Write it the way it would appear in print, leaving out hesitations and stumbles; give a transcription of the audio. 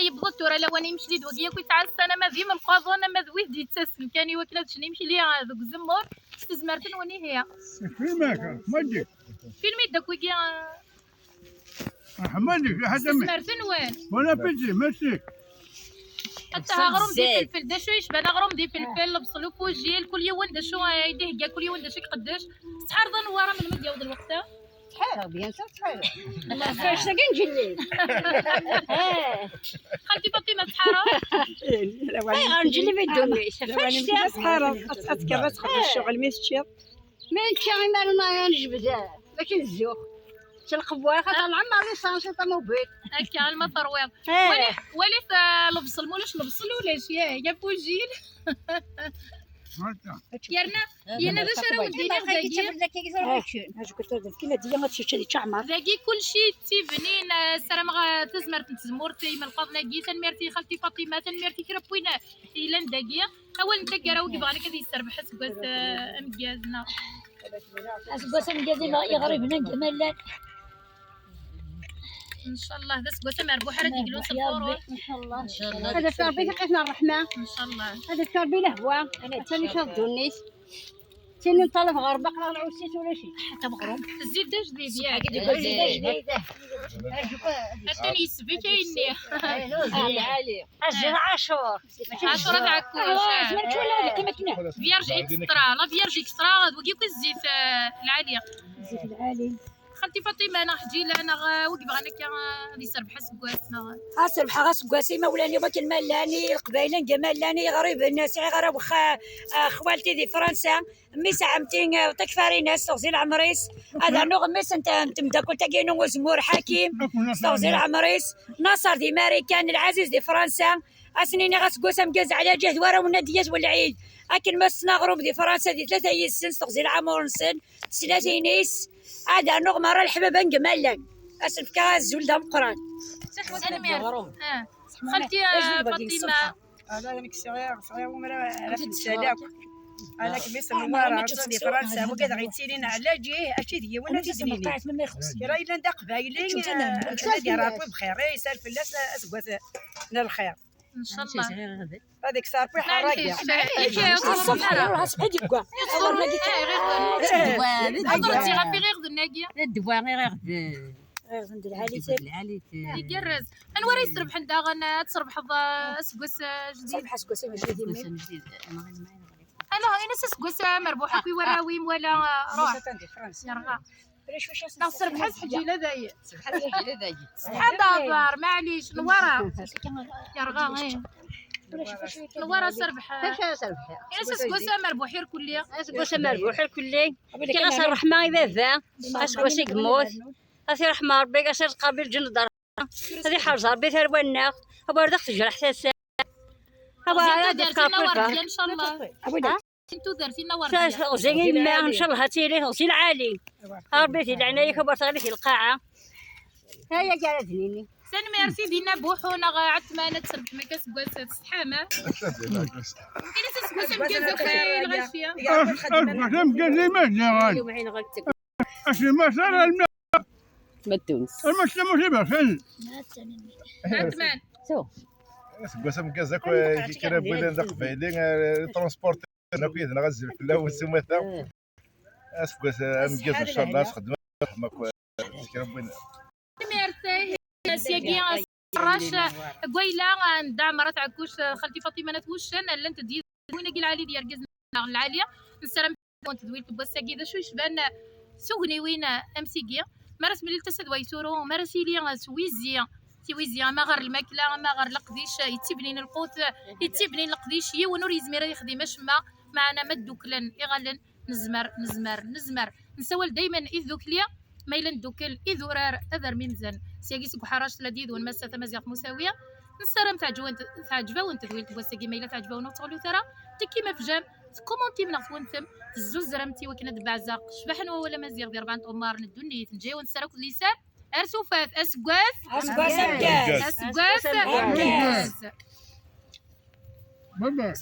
يبضت ورا لواني يمشي لي دوكيا كنت عاس انا ما ذي من القاضون ما ذوي دي تسن كان يوكل هادشي يمشي لي ذوك الزمور استزمرت وني هي فيلمك مدي فيلم يدك وكي حمدك حتى استزمرت وين ولا بدي ماشي حتى غروم دي فلفل دا شو يشبه غروم دي فلفل بصلو فوجيل كل يوم دا شو يديه كل يوم دا شي قداش شحال ظن ورا من مديا ود الوقت شحال بيان شحال فاش تاكي نجلي خالتي فاطمه شحال غنجلي في الدنيا فاش صحارى أتكرر تخرج الشغل ميستشير ما نتشاغي ما نجبدها ماشي الزوق القبوه خاطر العمر ليسانس طمو بيت هكا المطرويض وليت البصل مولاش البصل ولاش يا فوجيل يرنا يانا ذا شرا ودينا غاكي هاج قلت لك كيما ديما ما تشري تعمر ذاكي كلشي تيبنين السلام تزمر تزمورتي من القضنا كي تنمرتي خالتي فاطمه تنمرتي كربوينا الا نداكيا اول نتا كراو كيبغى لك هذه يسربح سكواس امكازنا اسكواس امكازنا يغربنا جمال ان شاء الله ذا سكواس مربوحه راه يقولوا صفورو ان شاء الله ان شاء الله هذا كربي ثقتنا الرحمه ان شاء الله هذا كربي لهوا ثاني شادو النيس تاني نطلب غربه قرا العسيس ولا شي حتى مغروم الزيت دا جديد ياك جديد حتى يسبي كايني عالي اجل عاشور عاشور تاع كلشي سمعت ولا كيما كنا فيرج اكسترا لا فيرج اكسترا دوكيك الزيت العاليه الزيت العالي خالتي فاطمه انا حجي انا وكي بغا انا غادي سربح سكواسنا سربحه غا سكواسي مولاني وما كنمالاني القبايله كمالاني غريب الناس غير واخا خوالتي دي فرنسا مي ساعمتين تكفاري ناس تغزيل عمريس هذا نوغ ميس انت مداكل تاكينو وزمور حكيم تغزيل عمريس ناصر دي ماريكان العزيز دي فرنسا اسنيني غا سكواسا مكاز على جهد ورا والناديات والعيد اكن مسنا غروب دي فرنسا دي 3 يسن تغزيل عمر نسن 3 نيس هذا نوغ مرة الحبابة نقمالن أسف كاز ولدها مقران خالتي فاطمة هذا صغير ومرا عرفت السلاك انا كميس الموارا تصدي فرنسا وكذا غيتسيلين على جيه اشي دي ولا تدنيني راه الا ندا قبايلين هذه راه بخير يسال في الناس اسكوات الخير ان شاء الله هذيك صار في حراقه اضرتي غافي غير الناقيه الدواء غير غندير العالي يقرز انا ورا يسربح عندها غنا تسربح سكواس جديد سربح سكواسي جديد انا سكواس مربوحه كي وراوي ولا روح يرغى لا سربح حجيله ذايا سبحان دافار معليش نورا يرغى نورا سربح فاش سربح انا سكواس مربوحير كليه اسكواس مربوح الكلي كي غسل الرحمه يبافا اسكواس يموت اثي رحمه ربي اسير قابل جند هذه حرزه ربي ثرونا هو دخت تجرح حساسه هو هذا كافر ان شاء الله انتو درتينا ورده زين ما ان شاء الله تيلي غسيل عالي ربي العنايه كبرت غادي في القاعه هيا قالتني سن ميرسي دينا بوحونا عتمانه تسبح ما كسكواس تستحامه الا تسكواس مكازا في الغاشيه مكازا ما اشي ما صار الماء ما تونس المشي مصيبه فين عتمان سكواس مكازا كي بغينا ندق بايلين ترونسبورت كويس نغزل في الاول سماتا سكواس مكازا ان شاء الله تخدم رحمه كي ربنا ميرسي سياقي راش قويله ندع مرات عكوش خالتي فاطمه نتوشن لا انت دي وين قال علي ديال قزنا العاليه نسرم كنت دويت بوساكي ذا شو يشبان سوغني وين امسيكي مرس ملي تسد ويسورو مرس لي سويزيا ما غير الماكله ما غير القديش يتبنين القوت يتبنين القديش ونور يزمير يخدم شما معنا ما دوكلن يغلن نزمر نسول دائما اذ دوكليا ما إلا ندوكل إذورار أذر ميمزن سياقي سكو حراش لذيذ والمسة تمازيغ مساوية نسرم تعجبا وانت دويل تبوساقي ما إلا تعجبا ونوتغلو ثرا تكي ما فجام كومونتي من وانتم تزوز رمتي وكنا دبعزاق شبحنا ولا مازيغ ديال 4 طمار ندوني تنجي ونسرا كل لسان أرسوفات أسكواس ماما